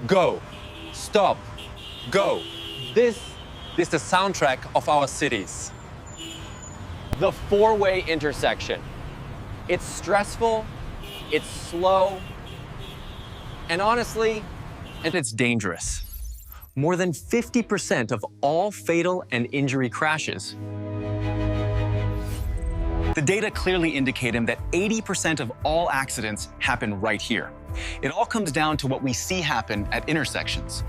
go, stop, go. This is the soundtrack of our cities. The four-way intersection. It's stressful, it's slow, and honestly, it's dangerous. More than 50% of all fatal and injury crashes. The data clearly indicate that 80% of all accidents happen right here. It all comes down to what we see happen at intersections.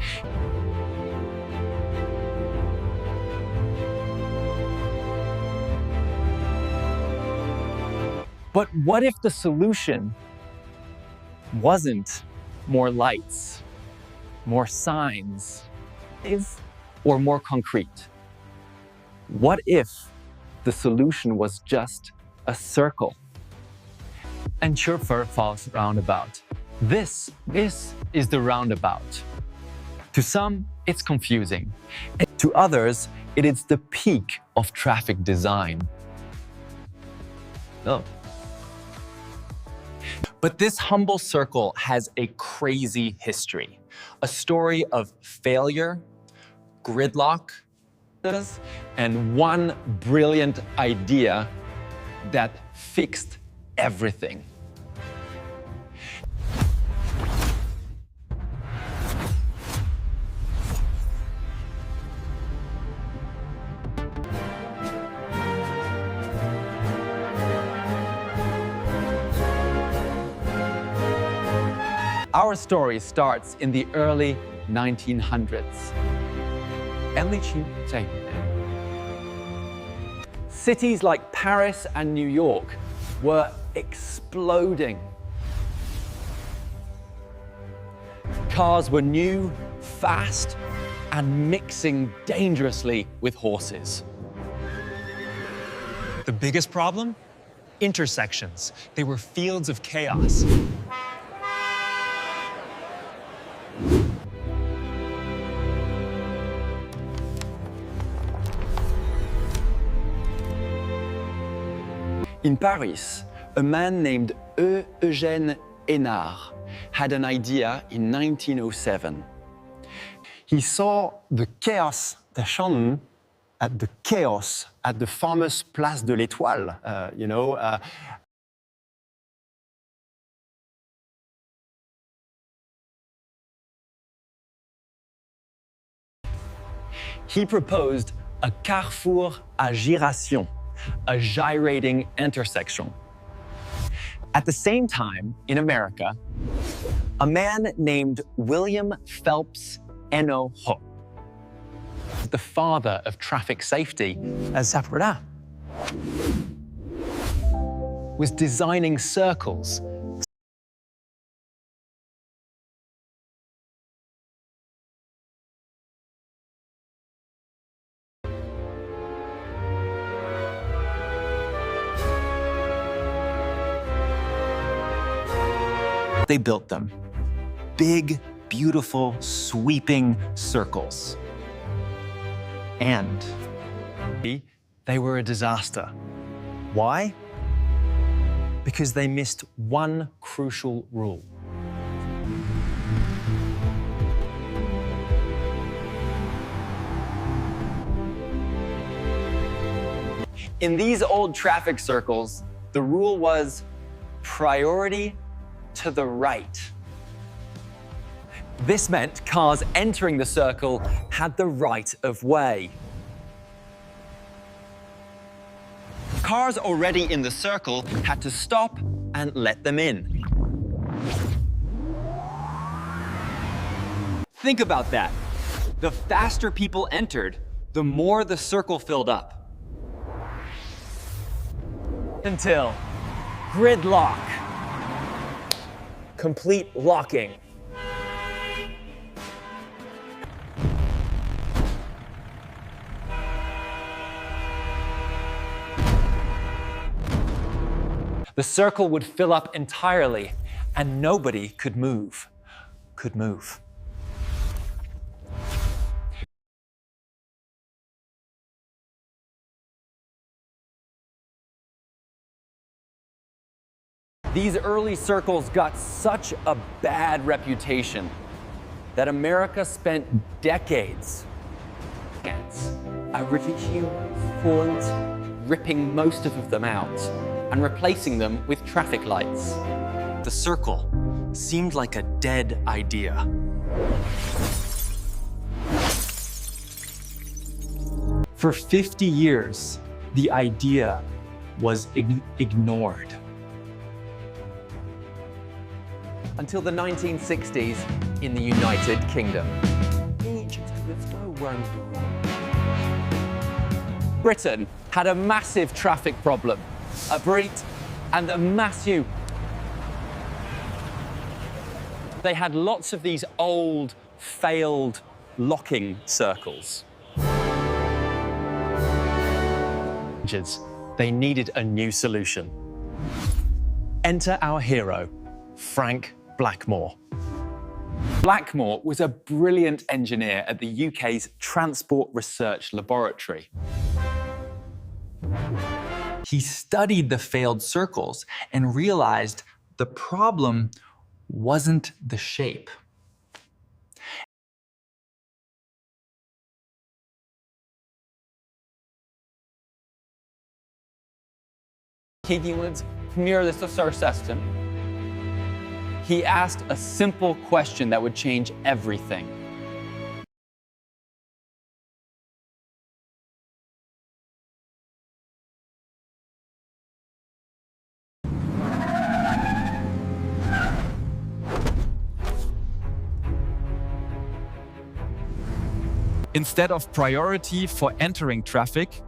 But what if the solution wasn't more lights, more signs, or more concrete? What if the solution was just a circle? Enter false roundabout. This is the roundabout. To some, it's confusing. To others, it is the peak of traffic design. No. But this humble circle has a crazy history, a story of failure, gridlock, and one brilliant idea that fixed everything. Our story starts in the early 1900s. Cities like Paris and New York were exploding. Cars were new, fast, and mixing dangerously with horses. The biggest problem? Intersections. They were fields of chaos. In Paris, a man named Eugène Hénard had an idea in 1907. He saw the chaos at the famous Place de l'Étoile, He proposed a carrefour à gyration, a gyrating intersection. At the same time, in America, a man named William Phelps Eno Ho, the father of traffic safety, was designing circles They built them. Big, beautiful, sweeping circles. And they were a disaster. Why? Because they missed one crucial rule. In these old traffic circles, the rule was priority to the right. This meant cars entering the circle had the right of way. Cars already in the circle had to stop and let them in. Think about that. The faster people entered, the more the circle filled up. Until gridlock. Complete locking. The circle would fill up entirely, and nobody could move. These early circles got such a bad reputation that America spent decades at reducing phones, ripping most of them out and replacing them with traffic lights. The circle seemed like a dead idea. For 50 years, the idea was ignored. Until the 1960s in the United Kingdom. Britain had a massive traffic problem, a Brit and a massive. They had lots of these old, failed locking circles. They needed a new solution. Enter our hero, Frank Blackmore. Blackmore was a brilliant engineer at the UK's Transport Research Laboratory. He studied the failed circles and realized the problem wasn't the shape. He would mirror the solar system. He asked a simple question that would change everything. Instead of priority for entering traffic,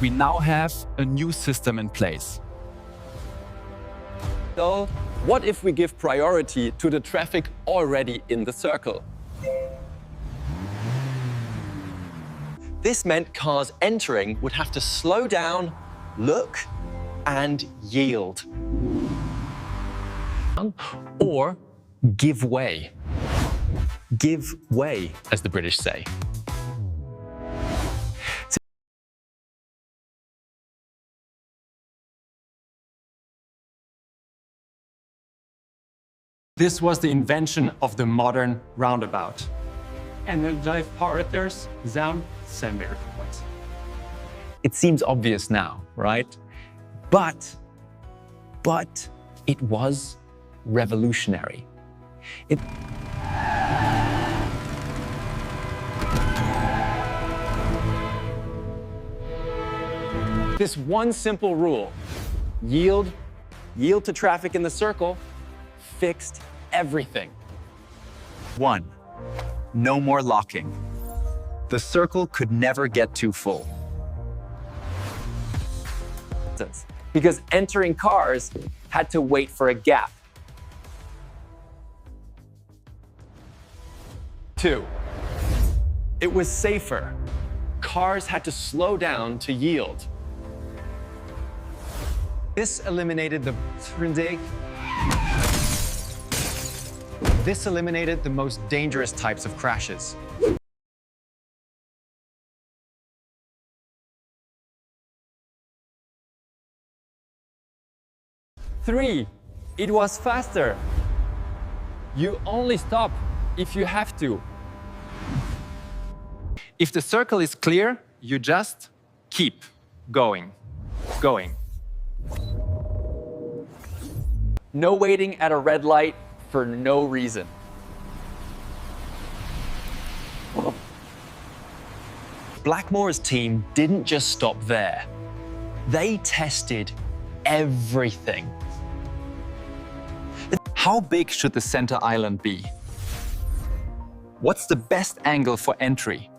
we now have a new system in place. So, what if we give priority to the traffic already in the circle? This meant cars entering would have to slow down, look, and yield. Or give way. Give way, as the British say. This was the invention of the modern roundabout. And the life partners down somewhere. It seems obvious now, right? But it was revolutionary. This one simple rule, yield to traffic in the circle, fixed everything. 1. No more locking. The circle could never get too full. Because entering cars had to wait for a gap. 2. It was safer. Cars had to slow down to yield. This eliminated the most dangerous types of crashes. 3, it was faster. You only stop if you have to. If the circle is clear, you just keep going. No waiting at a red light for no reason. Blackmore's team didn't just stop there. They tested everything. How big should the center island be? What's the best angle for entry?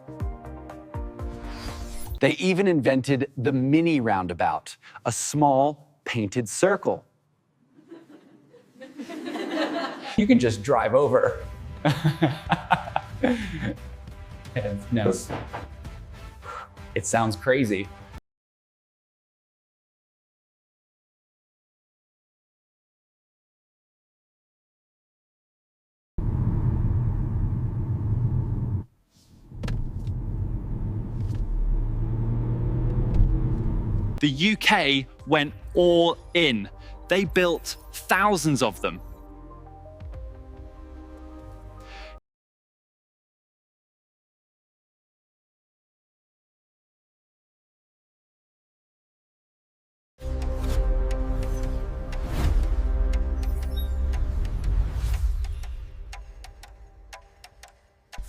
They even invented the mini roundabout, a small painted circle. You can just drive over. No. It sounds crazy. The UK went all in. They built thousands of them.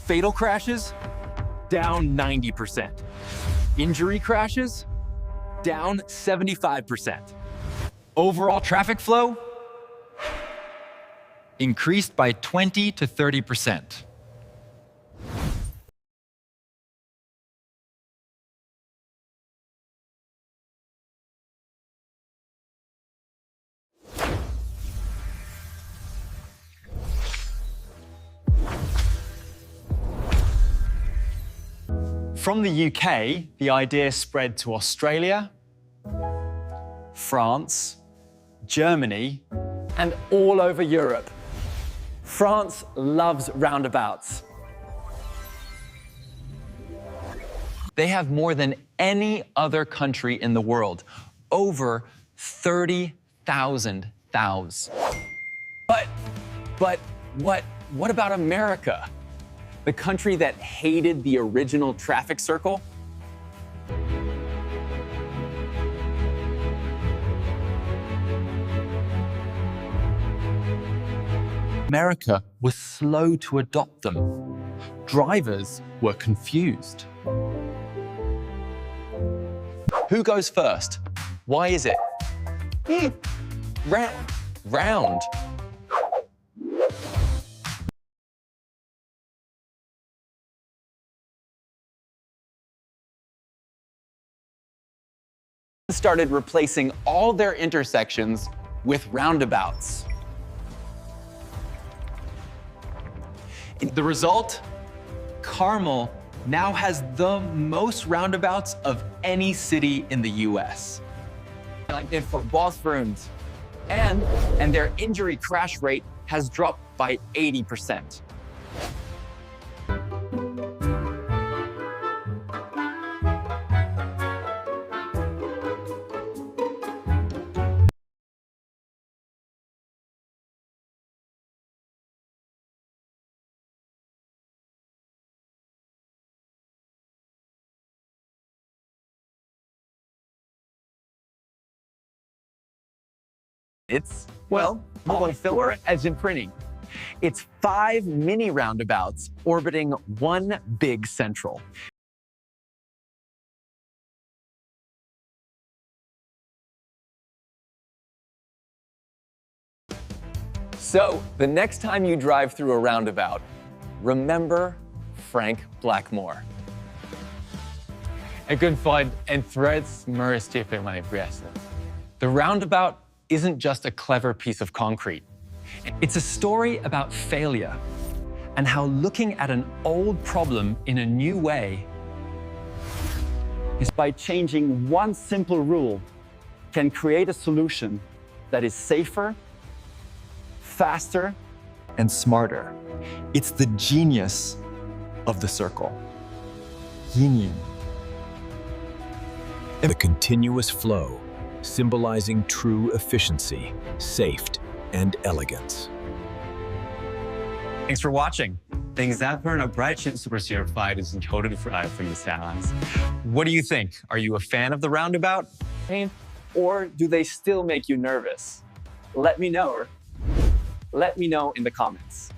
Fatal crashes, down 90%. Injury crashes, down 75%. Overall traffic flow increased by 20 to 30%. From the UK, the idea spread to Australia, France, Germany, And all over Europe. France loves roundabouts. They have more than any other country in the world, over 30,000 thous. But what about America? The country that hated the original traffic circle? America was slow to adopt them. Drivers were confused. Who goes first? Why is it? Round. Started replacing all their intersections with roundabouts. The result? Carmel now has the most roundabouts of any city in the US. Like their football rooms. And their injury crash rate has dropped by 80%. It's, well, filler as in printing. It's 5 mini roundabouts orbiting one big central. So, the next time you drive through a roundabout, remember Frank Blackmore. Jeg kunne få en threads merge til my breast. The roundabout isn't just a clever piece of concrete. It's a story about failure and how looking at an old problem in a new way is by changing one simple rule can create a solution that is safer, faster, And smarter. It's the genius of the circle. Yin. The continuous flow, symbolizing true efficiency, safety, and elegance. Thanks for watching. The example of bright chip super certified is encoded from the sounds. What do you think? Are you a fan of the roundabout? or do they still make you nervous? Let me know. Let me know in the comments.